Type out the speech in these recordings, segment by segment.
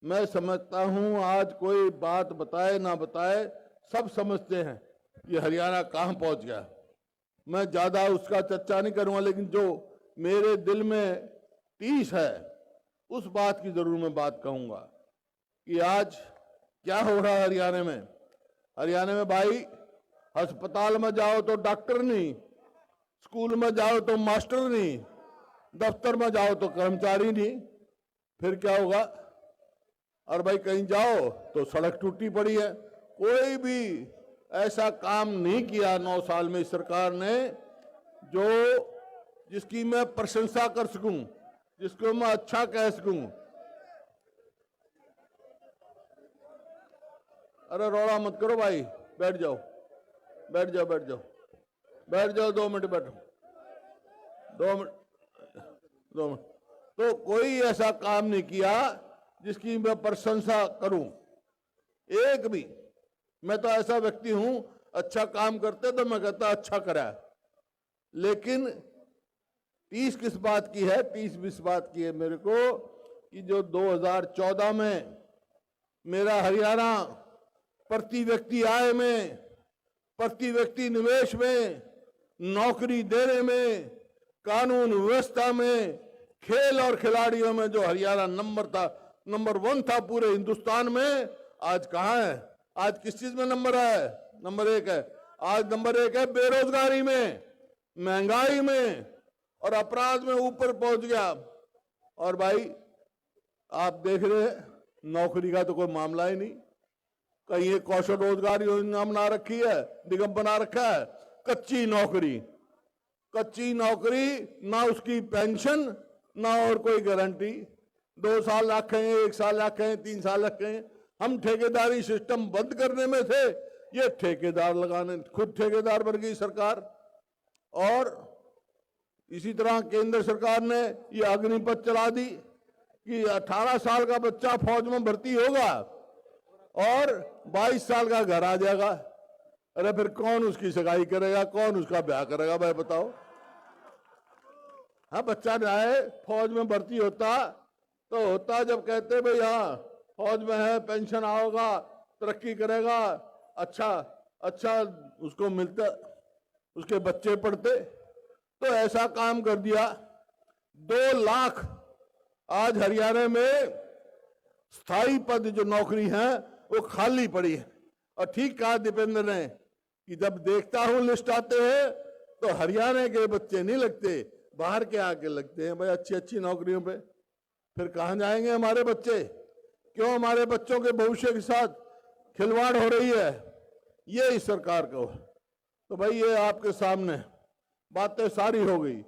मैं समझता हूं आज कोई बात बताए ना बताए, सब समझते हैं कि हरियाणा कहां पहुंच गया। मैं ज्यादा उसका चर्चा नहीं करूंगा, लेकिन जो मेरे दिल में टीस है उस बात की जरूर मैं बात कहूंगा कि आज क्या हो रहा है हरियाणा में। हरियाणा में भाई, अस्पताल में जाओ तो डॉक्टर नहीं, स्कूल में जाओ तो मास्टर नहीं, दफ्तर में जाओ तो कर्मचारी नहीं, फिर क्या होगा? और भाई कहीं जाओ तो सड़क टूटी पड़ी है। कोई भी ऐसा काम नहीं किया 9 साल में सरकार ने जो जिसकी मैं प्रशंसा कर सकूं, जिसको मैं अच्छा कह सकूं। अरे रोड़ा मत करो भाई, बैठ जाओ बैठ जाओ बैठ जाओ बैठ जाओ, 2 मिनट बैठो, 2 मिनट। तो कोई ऐसा काम नहीं किया जिसकी मैं प्रशंसा करूं, एक भी। मैं तो ऐसा व्यक्ति हूं, अच्छा काम करते तो मैं कहता अच्छा करा, लेकिन 30 किस बात की है, 30-20 बात की है मेरे को कि जो 2014 में मेरा हरियाणा प्रति व्यक्ति आय में, प्रति व्यक्ति निवेश में, नौकरी देने में, कानून व्यवस्था में, खेल और खिलाड़ियों में जो हरियाणा नंबर 1 था पूरे हिंदुस्तान में, आज कहां है? आज किस चीज में नंबर है? नंबर 1 है। आज नंबर 1 है बेरोजगारी में, महंगाई में और अपराध में ऊपर पहुंच गया। और भाई आप देख रहे हैं, नौकरी का तो कोई मामला ही नहीं। कहीं ये कौशल रोजगार योजना बना रखी है, निगम बना रखा है, कच्ची नौकरी, ना उसकी पेंशन ना और कोई गारंटी। 2 साल रखें, 1 साल रखें, 3 साल रखें। हम ठेकेदारी सिस्टम बंद करने में थे, ये ठेकेदार लगाने, खुद ठेकेदार बन गई सरकार। और इसी तरह केंद्र सरकार ने ये अग्निपथ चला दी कि 18 साल का बच्चा फौज में भर्ती होगा और 22 साल का घर आ जाएगा। अरे फिर कौन उसकी सगाई करेगा, कौन उसका ब्याह करेगा भाई बताओ? हाँ, बच्चा जाए फौज में भर्ती होता तो होता जब कहते भाई हाँ फौज में है, पेंशन आओगा, तरक्की करेगा, अच्छा उसको मिलता, उसके बच्चे पढ़ते। तो ऐसा काम कर दिया। 2 लाख आज हरियाणा में स्थायी पद जो नौकरी है वो खाली पड़ी है। और ठीक कहा दीपेंद्र ने कि जब देखता हूं लिस्ट आते हैं तो हरियाणा के बच्चे नहीं लगते, बाहर के आके लगते हैं भाई अच्छी नौकरियों पे। फिर कहां जाएंगे हमारे बच्चे? क्यों हमारे बच्चों के भविष्य के साथ खिलवाड़ हो रही है? ये इस सरकार को। तो भाई ये आपके सामने बातें सारी हो गई।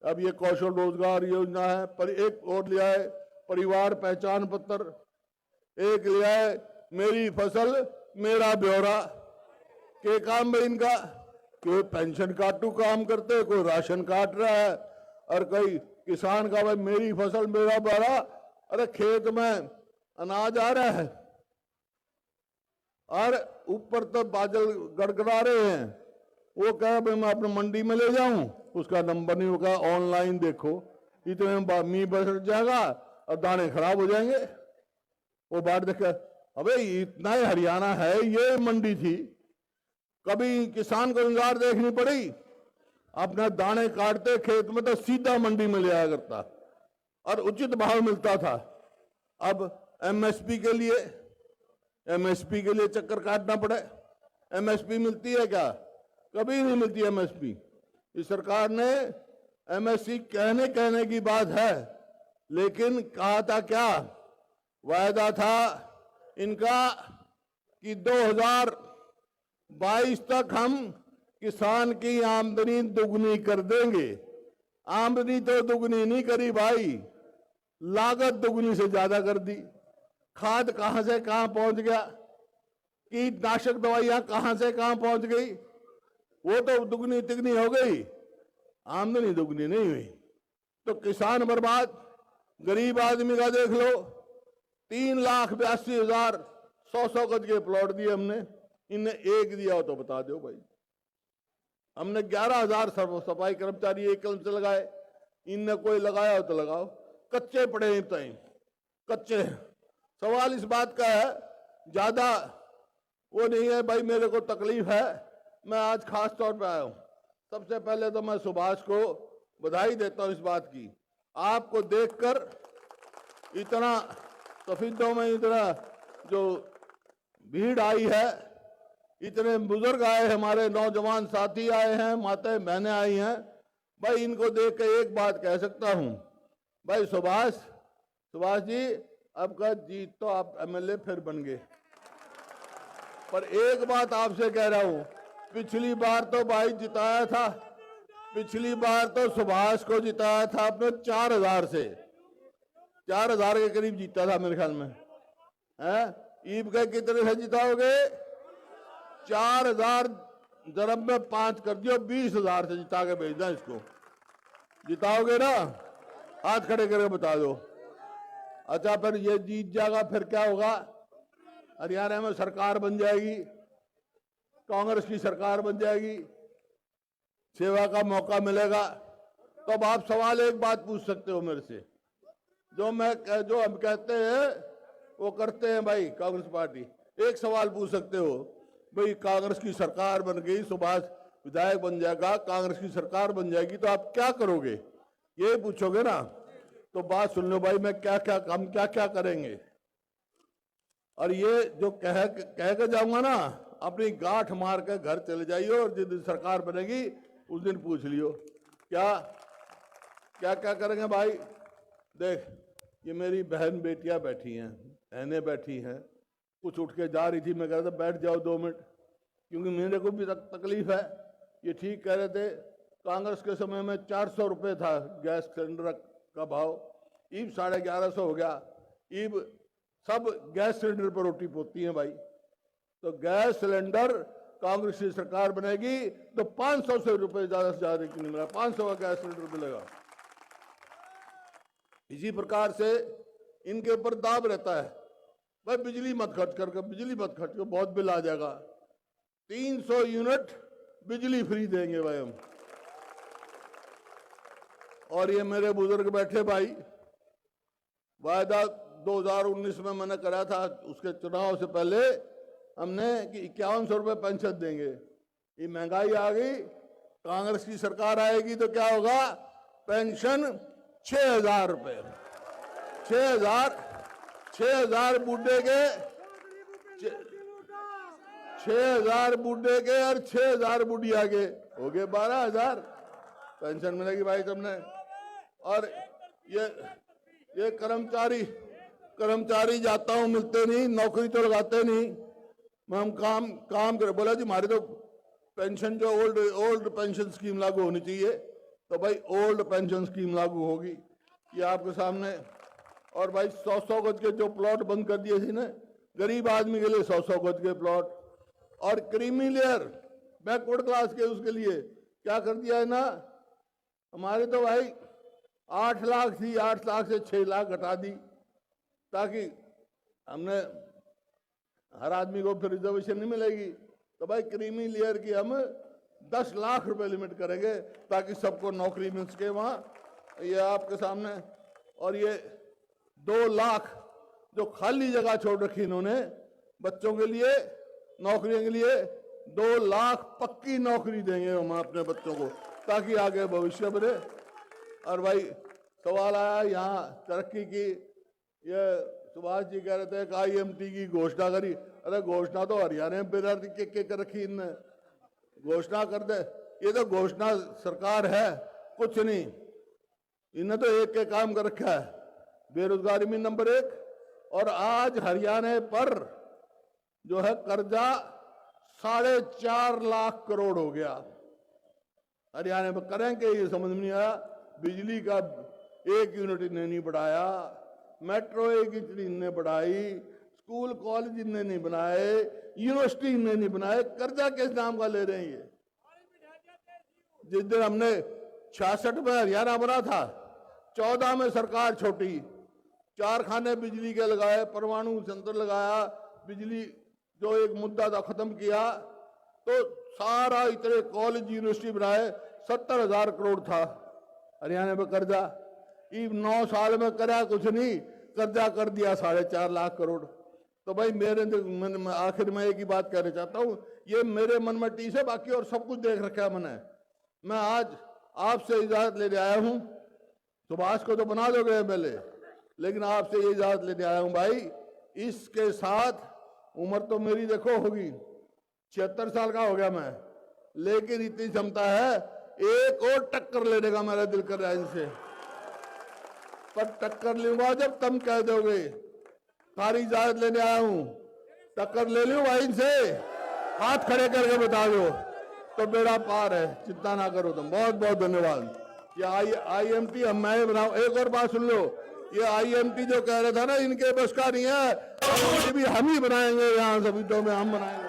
अब ये कौशल रोजगार योजना है, पर एक और लिया है परिवार पहचान पत्र, एक लिया है मेरी फसल मेरा ब्यौरा के काम में इनका। कोई पेंशन काटू काम करते, कोई राशन काट रहा है, और कोई किसान का भाई मेरी फसल मेरा ब्यौरा। अरे खेत में अनाज आ रहा है और ऊपर तो बादल गड़गड़ा रहे हैं, वो कह भाई मैं अपने मंडी में ले जाऊं, उसका नंबर नहीं होगा। ऑनलाइन देखो, इतने में मी बरस जाएगा और दाने खराब हो जाएंगे। वो बात देखे, अबे इतना ही हरियाणा है, ये मंडी थी, कभी किसान को इंतजार देखनी पड़ी? अपने दाने काटते खेत में तो सीधा मंडी में ले आया करता और उचित भाव मिलता था। अब एमएसपी के लिए चक्कर काटना पड़े। एमएसपी मिलती है क्या? कभी नहीं मिलती एमएसपी। इस सरकार ने एमएसपी कहने की बात है, लेकिन कहा था क्या? वायदा था इनका कि 2022 तक हम किसान की आमदनी दुगनी कर देंगे। आमदनी तो दुगनी नहीं करी भाई, लागत दुगनी से ज्यादा कर दी। खाद कहां से कहां पहुंच गया, कीटनाशक दवाइयां कहां से कहां पहुंच गई, वो तो दुगनी तिगनी हो गई, आमदनी दुगनी नहीं हुई। तो किसान बर्बाद। गरीब आदमी का देख लो, 3,82,000 100 गज के प्लॉट दिए हमने, इनने एक दिया हो तो बता दो भाई। हमने 11,000 सफाई कर्मचारी एक कलम से लगाए, इनने कोई लगाया हो तो लगाओ। कच्चे पड़े हैं, कच्चे सवाल इस बात का है, ज्यादा वो नहीं है भाई, मेरे को तकलीफ है, मैं आज खास तौर पे आया हूं। सबसे पहले तो मैं सुभाष को बधाई देता हूं इस बात की, आपको देखकर इतना सफीदों में इतना जो भीड़ आई है, इतने बुजुर्ग आए, हमारे नौजवान साथी आए हैं, माताएं बहनें आई हैं भाई, इनको देख के एक बात कह सकता हूं भाई, सुभाष जी अब का जीत तो आप एमएलए फिर बन गए। पर एक बात आपसे कह रहा हूं, पिछली बार तो भाई जिताया था, पिछली बार तो सुभाष को जिताया था आपने 4000 से, 4000 के करीब जीता था मेरे ख्याल में, है? ईब के कितने से जिताओगे? 4000 जरब में 5 कर दियो, 20,000 से जिता के भेजना इसको, जिताओगे ना? हाथ खड़े करके बता दो। अच्छा, फिर ये जीत जाएगा, फिर क्या होगा? हरियाणा में सरकार बन जाएगी, कांग्रेस की सरकार बन जाएगी, सेवा का मौका मिलेगा। तो अब आप सवाल एक बात पूछ सकते हो मेरे से, जो हम कहते हैं वो करते हैं भाई कांग्रेस पार्टी। एक सवाल पूछ सकते हो भाई, कांग्रेस की सरकार बन गई, सुभाष विधायक बन जाएगा, कांग्रेस की सरकार बन जाएगी, तो आप क्या करोगे, ये पूछोगे ना? तो बात सुन लो भाई, मैं क्या क्या करेंगे, और ये जो कह के जाऊंगा ना, अपनी गांठ मार के घर चले जाइए, और जिस दिन सरकार बनेगी उस दिन पूछ लियो क्या करेंगे भाई। देख, ये मेरी बहन बेटियां बैठी हैं, बहनें बैठी हैं, कुछ उठ के जा रही थी, मैं कह रहा था बैठ जाओ 2 मिनट, क्योंकि मेरे को भी तकलीफ है। ये ठीक कह रहे थे, कांग्रेस के समय में 400 रुपये था गैस सिलेंडर का भाव, ईब 1150 हो गया। ईब सब गैस सिलेंडर पर रोटी पोती है भाई, तो गैस सिलेंडर कांग्रेस की सरकार बनेगी तो 500 से रुपये ज्यादा से ज्यादा नहीं मिला, 500 का गैस सिलेंडर मिलेगा। इसी प्रकार से इनके ऊपर दाब रहता है भाई, बिजली मत खर्च कर, बिजली मत खर्च कर, बहुत बिल आ जाएगा। 300 यूनिट बिजली फ्री देंगे भाई हम। और ये मेरे बुजुर्ग बैठे भाई, वायदा 2019 में मैंने करा था, उसके चुनाव से पहले हमने कि 5100 रुपये पेंशन देंगे। ये महंगाई आ गई, कांग्रेस की सरकार आएगी तो क्या होगा? पेंशन 6000 रुपये, 6000 बूढ़े के, 6000 बूढ़े के और 6000 बुढ़िया के हो गए 12000 पेंशन मिलेगी भाई तुमने। और ये कर्मचारी जाता हूं, मिलते नहीं, नौकरी तो लगाते नहीं, मैं हम काम कर, बोला जी हमारी तो पेंशन जो ओल्ड पेंशन स्कीम लागू होनी चाहिए, तो भाई ओल्ड पेंशन स्कीम लागू होगी, ये आपके सामने। और भाई 100 गज के जो प्लॉट बंद कर दिए थी ना गरीब आदमी के लिए, 100 गज के प्लॉट, और क्रीमी लेयर बैकवर्ड क्लास के, उसके लिए क्या कर दिया है ना, हमारे तो भाई 8 लाख थी, 8 लाख से 6 लाख घटा दी, ताकि हमने हर आदमी को फिर रिजर्वेशन नहीं मिलेगी, तो भाई क्रीमी लेयर की हम 10 लाख रुपए लिमिट करेंगे, ताकि सबको नौकरी मिल सके वहां। ये आपके सामने। और ये 2 लाख जो खाली जगह छोड़ रखी इन्होंने बच्चों के लिए, नौकरियों के लिए, 2 लाख पक्की नौकरी देंगे हम अपने बच्चों को, ताकि आगे भविष्य बने। और भाई सवाल आया यहाँ तरक्की की, ये सुभाष जी कह रहे थे कि IMT की घोषणा करी, अरे घोषणा तो हरियाणा में बिना के रखी इनने, घोषणा कर दे, ये तो घोषणा सरकार है कुछ नहीं, इन्हें तो एक काम कर रखा है, बेरोजगारी में नंबर 1। और आज हरियाणा पर जो है कर्जा 4.5 लाख करोड़ हो गया, हरियाणा में करेंगे ये समझ में नहीं आया। बिजली का 1 यूनिट इन्हें नहीं बढ़ाया, मेट्रो 1 इंच इन्हें बढ़ाई, स्कूल कॉलेज इन्हें नहीं बनाए, यूनिवर्सिटी इन्हें नहीं बनाए, कर्जा किस नाम का ले रहे हैं ये? जिस दिन हमने 66 में हरियाणा बना था, 14 में सरकार छोटी, 4 खाने बिजली के लगाए, परमाणु संयंत्र लगाया, बिजली जो एक मुद्दा था खत्म किया, तो सारा इतने कॉलेज यूनिवर्सिटी बनाए, 70,000 करोड़ था हरियाणा में कर्जा। 9 साल में करा कुछ नहीं, कर्जा कर दिया 4.5 लाख करोड़। तो भाई मेरे मन में आखिर में एक ही बात कहना चाहता हूं, ये मेरे मन में टीस है, बाकी और सब कुछ देख रखा है मैंने। मैं आज आपसे इजाजत लेने आया हूं। सुभाष को तो बना दोगे एमएलए, लेकिन आपसे ये इजाजत लेने आया हूं भाई। इसके साथ उम्र तो मेरी देखो होगी 76 साल का हो गया मैं, लेकिन इतनी क्षमता है एक और टक्कर लेने का मेरा दिल कर रहा है इनसे। पर टक्कर लूंगा जब तुम कह दोगे। सारी इजाजत लेने आया हूं, टक्कर ले लूं भाई इनसे, हाथ खड़े करके बता दो तो बेड़ा पार है, चिंता ना करो तुम। बहुत बहुत धन्यवाद। ये IMT हम मैं बनाऊं। एक और बात सुन लो, ये IMT जो कह रहा था ना इनके बस का नहीं है, भी हम ही बनाएंगे यहाँ सभी तो में हम बनाएंगे।